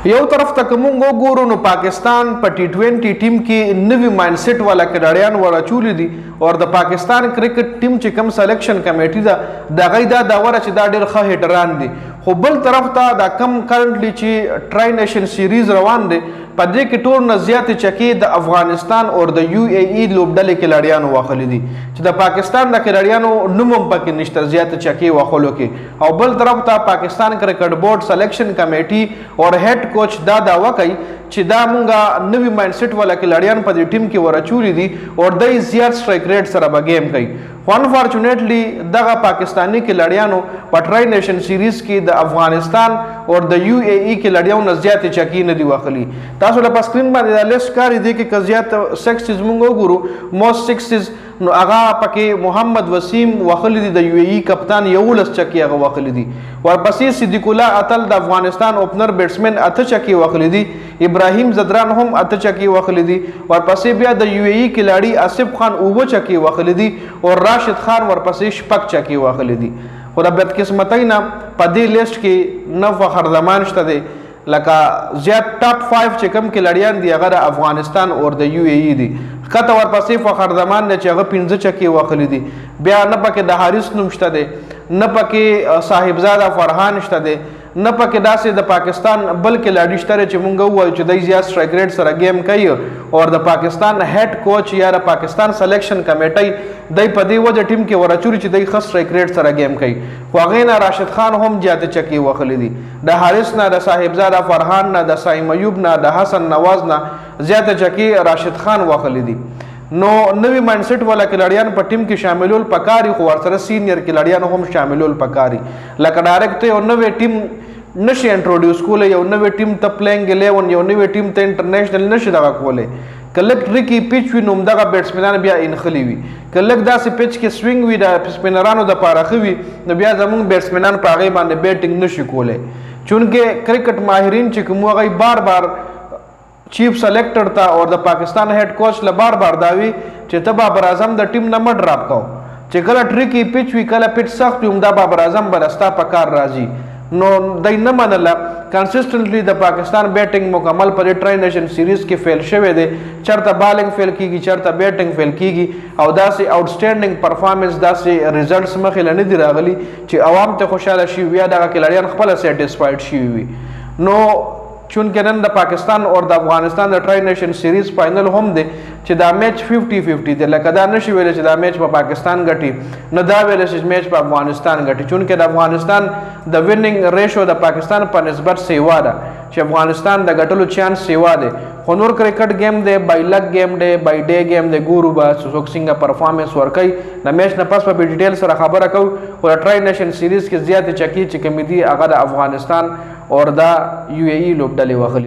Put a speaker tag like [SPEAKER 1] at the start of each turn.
[SPEAKER 1] یو طرف ته کوم وګورو نو پاکستان په टी20 ټیم کې نوی مایند سیټ والا کډاریان ورچول دي او د پاکستان کرکټ ټیم چې کوم سلیکشن کمیټي ده د غیدا دا ور چې دا ډېر ښه هټران دي خو بل طرف ته دا کم کرنټلی چې ټرای نیشن سیریز روان دي په دې کې ټول نه زیات چکی د افغانستان او د یو ای ای لوبډلې کډاریانو واخلي دي چې د پاکستان د کډاریانو نوم پکې نشته زیات چکی واخلو کې او بل طرف ته پاکستان کرکټ بورډ سلیکشن کمیټي او هډ کوچ دا داوا کوي چې دا مونږه نوی مایند سیټ والا کډاریان په دې ټیم کې ورچولي دي او د زیات سټرایک ریټ سره به گیم کوي خو انفارچونیټلی دغه پاکستانی کډاریانو په ټرای نیشن سیریز کې د افغانستان او د یو ای ای کډاریانو زیات چکی نه دی واخلي تاسو له سکرین باندې د لیست کاری دی کې زیات سکسز مونږ وګورو موست سکسز نو هغه پکې محمد وسیم واخلي دي د یو ای ای کپتان یولس چکی هغه واخلي دي ورپسې صدیق الله اتل د افغانستان اوپنر بیټسمن اته چکی واخلي دي ابراهیم زدران هم اته چکی واخلي دي ورپسې بیا د یو ای ای کلاړي آصف خان اوه چکی واخلي دي او راشد خان ورپسې شپږ چکی واخلي دي خو د بدقسمتۍ نه په دې لیست کې نه فخر زمان شته دی لکه زیات ټاپ 5 چې کوم کلاړیان دي هغه د افغانستان او د یو ای ای دي کته ورپسې فخر زمان نه چې هغه 15 چکی واخلي دي بیا نه پکې د حارث نوم شته دی نه پکې صاحبزاده فرحان شته دی نه پکې داسې د پاکستان بل کلاړي شته چې مونږ وایو چې د زیات سټرایک ریټ سره گیم کوي او د پاکستان هډ کوچ یا د پاکستان سلیکشن کمیټي د په دې وجه ټیم کې ورچوري چې د خاص سټرایک ریټ سره گیم کوي خو هغه نه راشد خان هم زیات چکی واخلي دي د حارث نه د صاحبزاده فرحان نه د سایم ایوب نه د حسن نواز نه زیات چکی راشد خان واخلي دي نو نوی مایند سیټ والا کډاریان په ټیم کې شاملول پکاري خو ورسره سینیئر کډاریان هم شاملول پکاري لکه ډایرکټ یو نوې ټیم نشي انټروډیوس کوله یو نوې ټیم ته پلینګ 11 یو نوې ټیم ته انټرنیشنل نشي دغه کوله کلک ټریکی پیچ وي نو دغه بیټسمنان بیا انخلی وي کلک داسې پیچ کې سوینګ وي د سپینرانو د پاره وي نو بیا زموږ بیټسمنان په هغه باندې بیټینګ نشي کوله چونکه کرکټ ماهرین چې کوم هغه بار بار چیف سلیکټر ته او د پاکستان هډ کوچ له بار بار داوي چې ته بابر اعظم د ټیم نه مډ ډراپ کو چې کله ټریکی پیچ وي کله پیچ سخت وي دا بابر اعظم برستا په کار راځي نو دای نه منله کنسسټنټلی د پاکستان بیټینګ مکمل پر ټرای نیشن سیریز کې فیل شوه دی چرته بالینګ فیل کیږي چرته بیټینګ فیل کیږي او داسې آوټسټینډینګ پرفارمنس داسې ریزلټس مخې لنی دی راغلي چې عوام ته خوشاله شي بیا دغه کلاریان خپل سیټیسفاید شي وي نو چونکه نن د پاکستان او د افغانستان د ټرای نیشن سیریز فائنل هم دی چې دا میچ 50-50 دی لکه دا نشي ویل چې دا میچ په پاکستان ګټي نه دا ویل چې میچ په افغانستان ګټي چونکه د افغانستان د وینینګ ریشو د پاکستان په نسبت سیوا ده چې افغانستان د ګټلو چانس سیوا دی خو نور کرکټ گیم دی بای لک گیم دی بای ډے گیم دی ګورو با څوک څنګه پرفارمنس ورکوي د میچ نه پس په ډیټیل سره خبره کوو او د ټرای نیشن سیریز کې زیات چکی چې کمی دي هغه د افغانستان اور دا یو ای ای لوبډلې واخلي